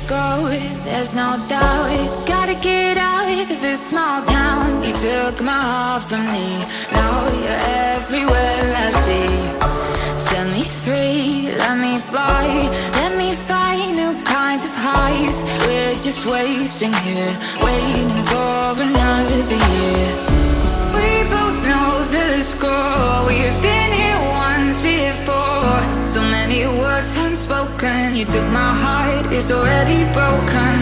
go, there's no doubt. Gotta get out of this small town. You took my heart from me, now you're everywhere I see. Set me free, let me fly, let me find new kinds of highs. We're just wasting here, waiting for another year. We both know the score, we've been here once before. So many words unspoken, you took my heart, it's already broken.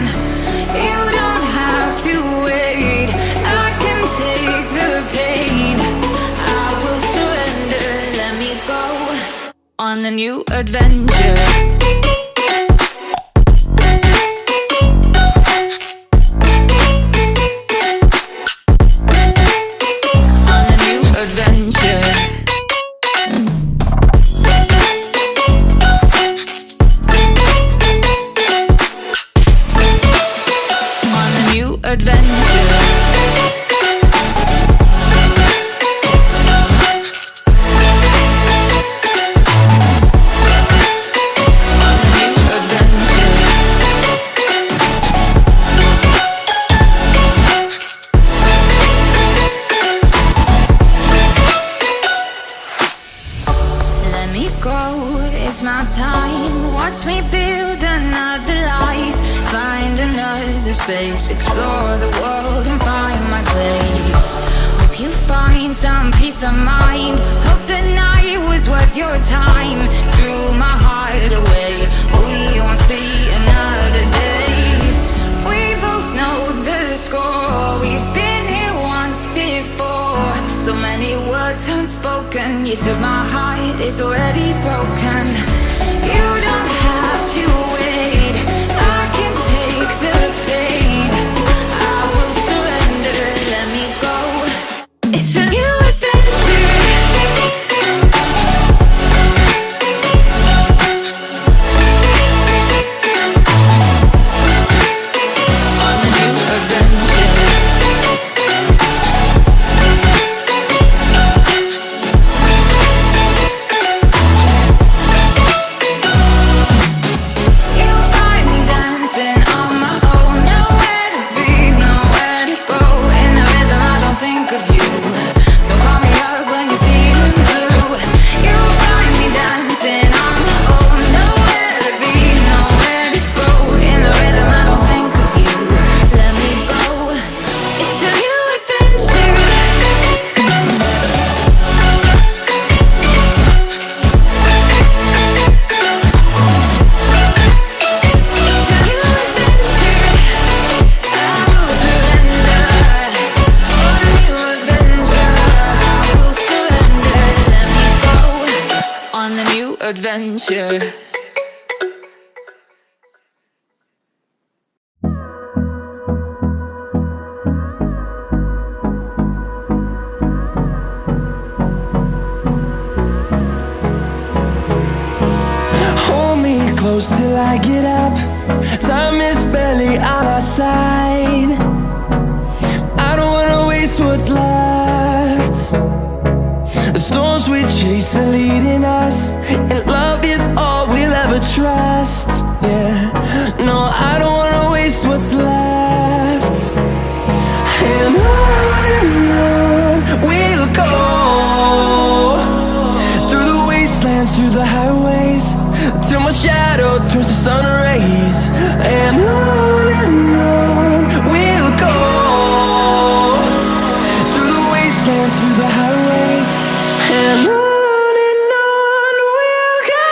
You don't have to wait, I can take the pain. I will surrender, let me go on a new adventure. It's my time, watch me build another life. Find another space, explore the world and find my place. Hope you find some peace of mind, hope the night was worth your time. Threw my heart away, we won't see another day. We both know the score, we've been here once before. So many words unspoken, you took my heart, it's already broken. You don't have to wait, I can take the pain. I will surrender, let me go. It's a new adventure. On a new adventure. Adventure. Hold me close till I get up. Time is barely on our side. I don't wanna waste what's left. The storms we chase are leading us, and love is all we'll ever trust. Yeah, no, I don't wanna waste what's left. And on we'll go, through the wastelands, through the highways, till my shadow turns to sun rays. And on we'll go, through the wastelands, through the highways. And on we'll go.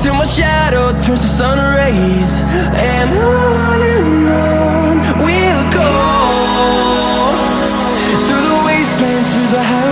till my shadow turns to sun rays. And on we'll go, through the wastelands, through the highways.